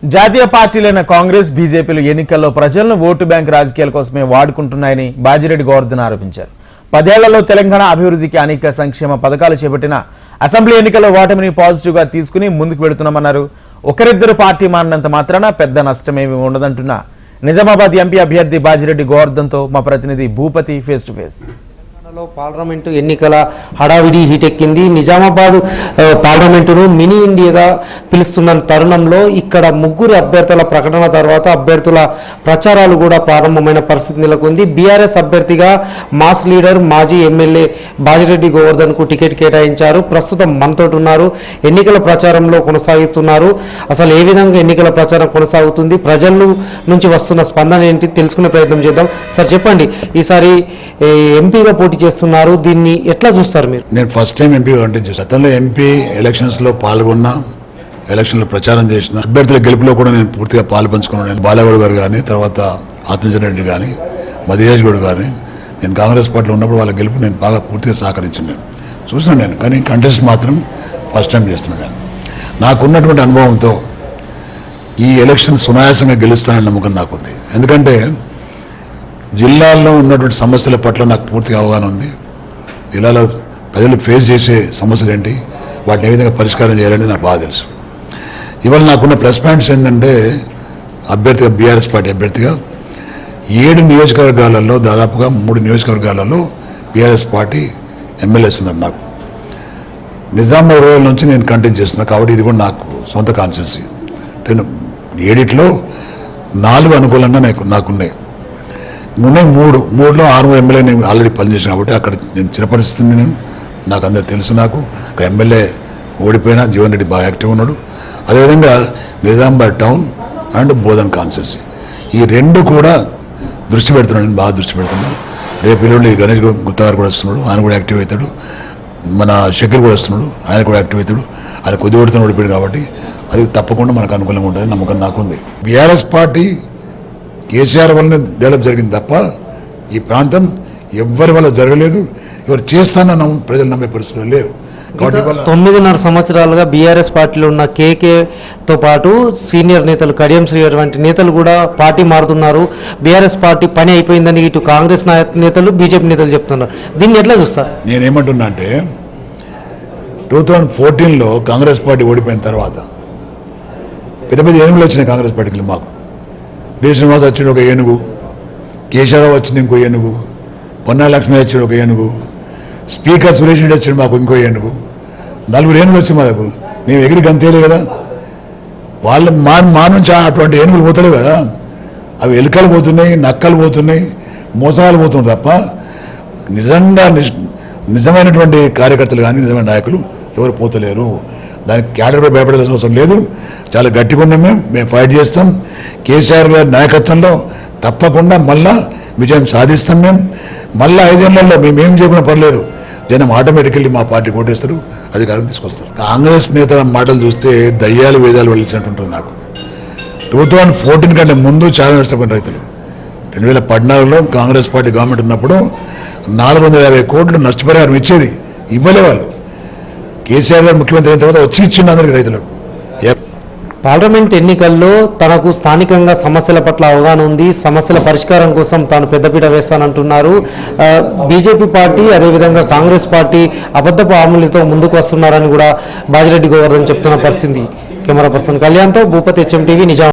జాతీయ పార్టీలైన కాంగ్రెస్ బీజేపీలు ఎన్నికల్లో ప్రజలను ఓటు బ్యాంక్ రాజకీయాల కోసమే వాడుకుంటున్నాయని బాజిరెడ్డి గోవర్ధన్ ఆరోపించారు. 10 ఏళ్లలో తెలంగాణ అభివృద్ధికి అనేక సంక్షేమ పథకాలు చేపట్టిన అసెంబ్లీ ఎన్నికల్లో ఓటమిని పాజిటివ్ గా తీసుకుని ముందుకు వెళుతున్నామన్నారు. ఒకరిద్దరు పార్టీ మారినంత మాత్రాన పెద్ద నష్టమేమీ ఉండదంటున్న నిజామాబాద్ ఎంపీ అభ్యర్థి బాజిరెడ్డి గోవర్ధన్ తో మా ప్రతినిధి Bhupathi face to face. Parliament ఎన్నికల హడావిడి హీటెక్కింది. నిజామాబాద్ పార్లమెంటును మినీ ఇండియాగా పిలుస్తున్న తరుణంలో ఇక్కడ ముగ్గురు అభ్యర్థుల ప్రకటన తర్వాత అభ్యర్థుల ప్రచారాలు కూడా ప్రారంభమైన పరిస్థితి నెలకొంది. బీఆర్ఎస్ అభ్యర్థిగా మాస్ లీడర్ మాజీ ఎమ్మెల్యే బాజిరెడ్డి గోవర్ధన్కు టికెట్ కేటాయించారు. ప్రస్తుతం మనతో ఉన్నారు, ఎన్నికల ప్రచారంలో కొనసాగుతున్నారు. అసలు ఏ విధంగా ఎన్నికల ప్రచారం కొనసాగుతుంది, ప్రజల నుంచి వస్తున్న స్పందన ఏంటి తెలుసుకునే ప్రయత్నం చేద్దాం. సార్ చెప్పండి, ఈసారి ఎంపీగా పోటీ చేస్తున్నారు, దీన్ని ఎట్లా చూస్తారు మీరు? నేను ఫస్ట్ టైం ఎంపీ కంటెస్ట్ చేశాను. గతంలో ఎంపీ ఎలక్షన్స్లో పాల్గొన్నా, ఎలక్షన్లో ప్రచారం చేసిన అభ్యర్థుల గెలుపులో కూడా నేను పూర్తిగా పాలు పంచుకున్నాను. బాలగౌడ్ గారు కానీ, తర్వాత ఆత్మజన్ రెడ్డి కానీ, మధుయాజ్ గౌడ్ కానీ, నేను కాంగ్రెస్ పార్టీలో ఉన్నప్పుడు వాళ్ళ గెలుపు నేను బాగా పూర్తిగా సహకరించాను. చూసినాను నేను, కానీ కంటెస్ట్ మాత్రం ఫస్ట్ టైం చేస్తున్నాను. నేను నాకున్నటువంటి అనుభవంతో ఈ ఎలక్షన్ సునాయాసంగా గెలుస్తానని నమ్మకం నాకుంది. ఎందుకంటే జిల్లాల్లో ఉన్నటువంటి సమస్యల పట్ల నాకు పూర్తిగా అవగాహన ఉంది. జిల్లాలో ప్రజలు ఫేస్ చేసే సమస్యలు ఏంటి, వాటిని ఏ విధంగా పరిష్కారం చేయాలని నాకు బాగా తెలుసు. ఇవాళ నాకున్న ప్లస్ పాయింట్స్ ఏంటంటే అభ్యర్థిగా, బీఆర్ఎస్ పార్టీ అభ్యర్థిగా 7 నియోజకవర్గాలలో దాదాపుగా 3 నియోజకవర్గాలలో బీఆర్ఎస్ పార్టీ ఎమ్మెల్యేస్ ఉన్నారు. నాకు నిజామాబాద్ రూరల్ నుంచి నేను కంటెస్ట్ చేస్తున్నా కాబట్టి ఇది కూడా నాకు సొంత కాన్స్టిట్యున్సీ. 7లో 4 అనుకూలంగా నాకున్నాయి. ఉన్నాయి 3లో 6 ఎమ్మెల్యే నేను ఆల్రెడీ పనిచేసాను కాబట్టి అక్కడ నేను చిరపరిస్థితిని నాకు అందరు తెలుసు. నాకు ఒక ఎమ్మెల్యే ఓడిపోయినా జీవన్ రెడ్డి బాగా యాక్టివ్ ఉన్నాడు. అదేవిధంగా Nizamabad town and Bodhan constituency, ఈ 2 కూడా దృష్టి పెడుతున్నాను. నేను బాగా దృష్టి పెడుతున్నా. రేపు ఎల్లుండి గణేష్ గుప్తా గారు కూడా వస్తున్నాడు, ఆయన కూడా యాక్టివ్ అవుతాడు. మన షకీల్ కూడా వస్తున్నాడు, ఆయన కూడా యాక్టివ్ అవుతాడు. ఆయన కొద్ది ఓడితో ఓడిపోయాడు కాబట్టి అది తప్పకుండా మనకు అనుకూలంగా ఉంటుంది నమ్మకం నాకుంది. బీఆర్ఎస్ పార్టీ కేసీఆర్ వల్లనే డెవలప్ జరిగింది తప్ప ఈ ప్రాంతం ఎవ్వరి వల్ల జరగలేదు. ఎవరు చేస్తానన్న ప్రజలు నమ్మే పరిస్థితులు లేరు. 9.5 సంవత్సరాలుగా బీఆర్ఎస్ పార్టీలో ఉన్న కేకేతో పాటు సీనియర్ నేతలు కడియం శ్రీగారు వంటి నేతలు కూడా పార్టీ మారుతున్నారు. బీఆర్ఎస్ పార్టీ పని అయిపోయిందని ఇటు కాంగ్రెస్ నేతలు, బీజేపీ నేతలు చెప్తున్నారు. దీన్ని ఎట్లా చూస్తారు? నేనేమంటున్నా అంటే 2014లో కాంగ్రెస్ పార్టీ ఓడిపోయిన తర్వాత పెద్ద పెద్ద ఏనుగులు వచ్చినాయి కాంగ్రెస్ పార్టీకి. మాకు డి శ్రీనివాస్ వచ్చిండు ఒక ఏనుగు, కేశవరావు వచ్చింది ఇంకో ఏనుగు, పొన్నా లక్ష్మి వచ్చాడు ఒక ఏనుగు, స్పీకర్ సురేష్ రెడ్డి వచ్చాడు మాకు ఇంకో ఏనుగు. 4 ఏనుగులు వచ్చి మాకు. మేము ఎగిరి గంతేలే కదా. వాళ్ళు మా నుంచి అటువంటి ఏనుగులు పోతలేవు కదా. అవి ఎలుకలు పోతున్నాయి, నక్కలు పోతున్నాయి, మోసాలు పోతున్నాయి తప్ప నిజంగా నిజమైనటువంటి కార్యకర్తలు కానీ నిజమైన నాయకులు ఎవరు పోతలేరు. దానికి క్యాడర్పై భయపడాల్సిన అవసరం లేదు. చాలా గట్టిగా ఉన్నాం. మేము ఫైట్ చేస్తాం. కేసీఆర్ గారి నాయకత్వంలో తప్పకుండా మళ్ళా విజయం సాధిస్తాం. మేము మళ్ళీ 5 ఏళ్లలో మేమేం చేయకుండా పర్లేదు, జనం ఆటోమేటికల్లీ మా పార్టీ ఓటేస్తారు, అధికారం తీసుకొస్తారు. కాంగ్రెస్ నేతల మాటలు చూస్తే దయ్యాలు వేదాలు వెళ్ళినట్టు ఉంటుంది నాకు. 2014 కంటే ముందు చాలా నష్టపోయిన రైతులు. 2014లో కాంగ్రెస్ పార్టీ గవర్నమెంట్ ఉన్నప్పుడు 450 కోట్లు నష్టపరిహారం ఇచ్చేది, ఇవ్వలే వాళ్ళు. కేసీఆర్ గారు ముఖ్యమంత్రి అయిన తర్వాత వచ్చి ఇచ్చిండు అందరికీ రైతులకు. పార్లమెంట్ ఎన్నికల్లో తనకు స్థానికంగా సమస్యల పట్ల అవగాహన ఉంది, సమస్యల పరిష్కారం కోసం తాను పెద్దపీట వేస్తానంటున్నారు. బీజేపీ పార్టీ అదేవిధంగా కాంగ్రెస్ పార్టీ అబద్ధపు హామీలతో ముందుకు వస్తున్నారని కూడా బాజిరెడ్డి గోవర్ధన్ చెప్తున్న పరిస్థితి. కెమెరా పర్సన్ కళ్యాణ్తో భూపతి, HM TV, నిజాం.